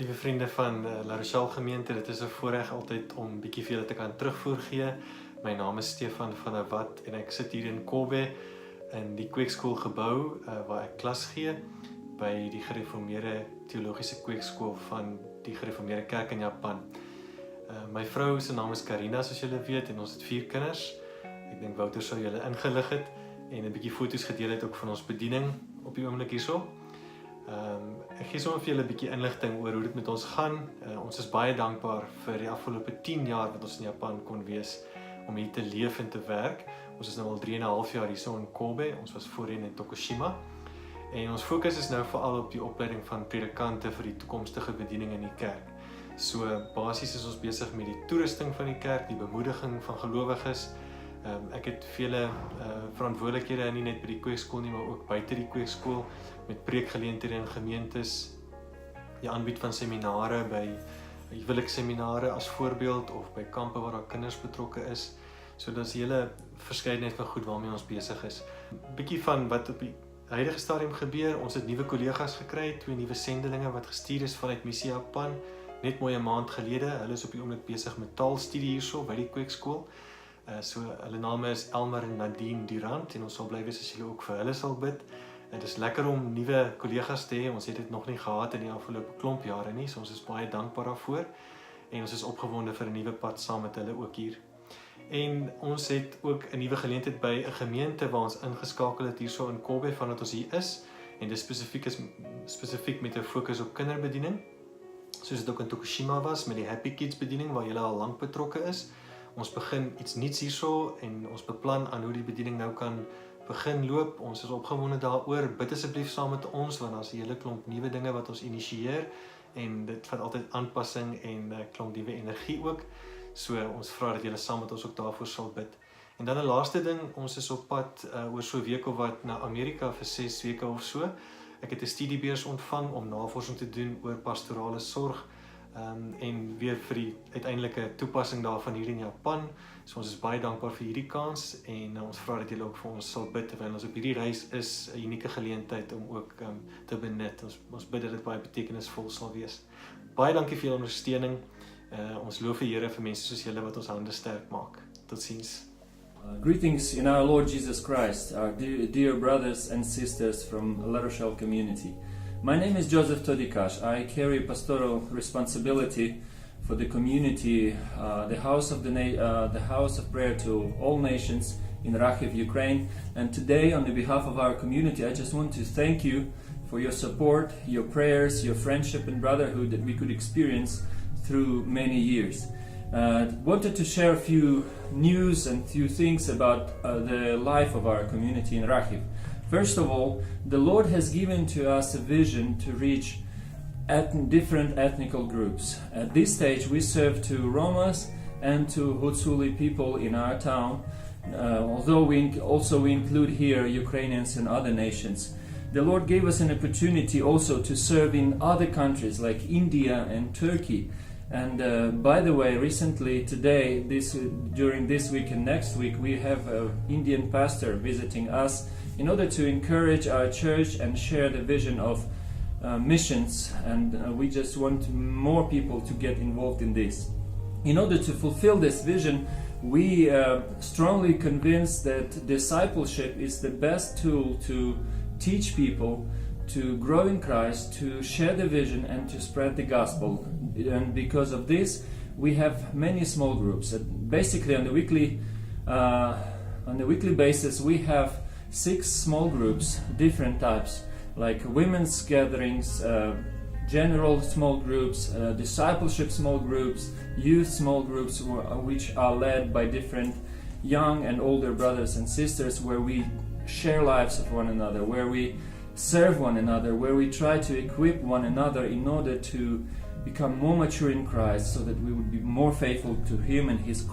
Lieve vriende van La Rochelle gemeente, dit is 'n voorreg altyd om bietjie vir julle te kan terugvoer gee. My naam is Stefan van der Walt en ek sit hier in Kobe in die kweekskool gebou waar ek klas gee by die gereformeerde teologiese kweekskool van die gereformeerde kerk in Japan. My vrou se naam is Karina, soos julle weet, en ons het 4 kinders. Ek dink Wouter sou julle ingelig het en 'n bietjie foto's gedeel het ook van ons bediening op die oomblik hierso. Ek gee sommer vir julle 'n bietjie inligting oor hoe dit met ons gaan. Ons is baie dankbaar vir die afgelope 10 jaar wat ons in Japan kon wees om hier te leef en te werk. Ons is nou al 3,5 jaar hierso in Kobe. Ons was voorheen in Tokushima. En ons fokus is nou veral op die opleiding van predikante vir die toekomstige bediening in die kerk. So basies is ons besig met die toerusting van die kerk, die bemoediging van gelowiges. Ek het vele verantwoordelikhede nie net by die kweekskool nie, maar ook buite die kweekskool met preekgeleenthede in gemeentes, die aanbied van seminare by huwelikseminare as voorbeeld of by kampe waar daar kinders betrokke is. So dit is 'n hele verskeidenheid van goed waarmee ons besig is. 'n Bietjie van wat op die huidige stadium gebeur. Ons het nuwe kollegas gekry, 2 nuwe sendelinge wat gestuur is vanuit Missie Japan, net mooi 'n maand gelede. Hulle is op die oomblik besig met taalstudie hierso by die kweekskool. So hulle name is Elmer en Nadine Durant en ons sal bly wees as julle ook vir hulle sal bid. Dit is lekker om nuwe kollegas te hê. Ons het dit nog nie gehad in die afgelope klomp jare nie, so ons is baie dankbaar daarvoor en ons is opgewonde vir 'n nuwe pad saam met hulle ook hier. En ons het ook 'n nuwe geleentheid by 'n gemeente waar ons ingeskakel het hierso in Kobe vandat ons hier is en dit spesifiek met 'n fokus op kinderbediening. Soos dit ook in Tokushima was met die Happy Kids bediening waar julle al lank betrokke is. Ons begin iets nuuts hierso en ons beplan aan hoe die bediening nou kan begin loop. Ons is opgewonde daaroor. Bid asseblief saam met ons want daar's 'n hele klomp nuwe dinge wat ons initieer en dit vat altyd aanpassing en 'n klomp nuwe energie ook. So ons vra dat julle saam met ons ook daarvoor sal bid. En dan 'n laaste ding, ons is op pad oor so 'n week of wat na Amerika vir 6 weke of so. Ek het 'n studiebeurs ontvang om navorsing te doen oor pastorale sorg. En weer vir die uiteindelike toepassing daarvan hier in Japan. So ons is baie dankbaar vir hierdie kans en ons vra dat julle ook vir ons sal bid terwyl ons op hierdie reis is, 'n unieke geleentheid om ook te benut. Ons bid dat dit baie betekenisvol sal wees. Baie dankie vir julle ondersteuning. Ons loof die Here vir mense soos julle wat ons hande sterk maak. Totsiens. Greetings in our Lord Jesus Christ, our dear brothers and sisters from La Rochelle community. My name is Joseph Todikash. I carry pastoral responsibility for the community, the house of prayer to all nations in Rakhiv, Ukraine. And today, on the behalf of our community, I just want to thank you for your support, your prayers, your friendship and brotherhood that we could experience through many years. Wanted to share a few news and few things about the life of our community in Rakhiv. First of all, the Lord has given to us a vision to reach different ethnical groups. At this stage, we serve to Romas and to Hutsuli people in our town, although we include here Ukrainians and other nations. The Lord gave us an opportunity also to serve in other countries like India and Turkey. And by the way, recently today, during this week and next week, we have an Indian pastor visiting us in order to encourage our church and share the vision of missions, and we just want more people to get involved in this. In order to fulfill this vision, we strongly convinced that discipleship is the best tool to teach people to grow in Christ, to share the vision and to spread the gospel. And because of this, we have many small groups. Basically on the weekly basis, we have 6 small groups, different types, like women's gatherings, general small groups, discipleship small groups, youth small groups, which are led by different young and older brothers and sisters, where we share lives of one another, where we serve one another, where we try to equip one another in order to become more mature in Christ so that we would be more faithful to Him and His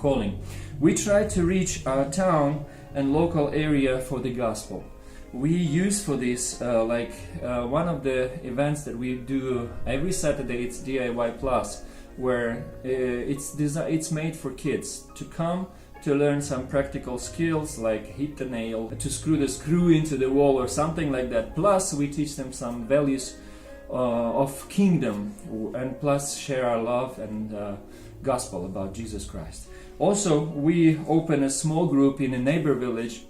calling. We try to reach our town and local area for the gospel. We use for this one of the events that we do every Saturday. It's DIY Plus, where it's made for kids to come to learn some practical skills like hit the nail, to screw the screw into the wall or something like that. Plus we teach them some values of kingdom, and plus share our love and gospel about Jesus Christ. Also, we open a small group in a neighbor village,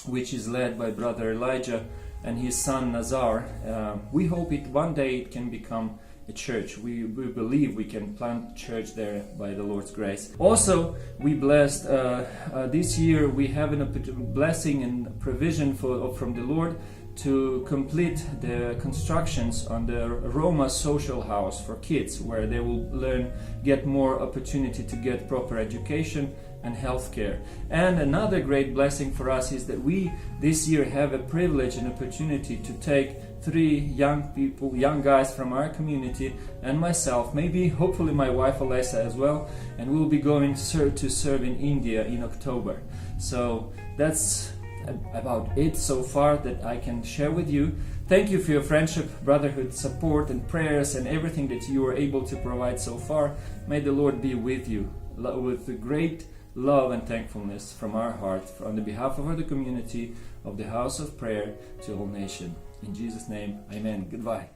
which is led by Brother Elijah and his son Nazar. We hope one day it can become a church. We believe we can plant a church there by the Lord's grace. Also, we blessed this year. We have a blessing and provision from the Lord to complete the constructions on the Roma social house for kids, where they will get more opportunity to get proper education and healthcare. And another great blessing for us is that we this year have a privilege and opportunity to take 3 young guys from our community and myself, maybe hopefully my wife Alessa as well, and we'll be going to serve in India in October. So that's about it so far that I can share with you. Thank you for your friendship, brotherhood, support and prayers and everything that you were able to provide so far. May the Lord be with you with the great love and thankfulness from our heart on the behalf of the community of the House of Prayer to all nation. In Jesus' name, amen. Goodbye.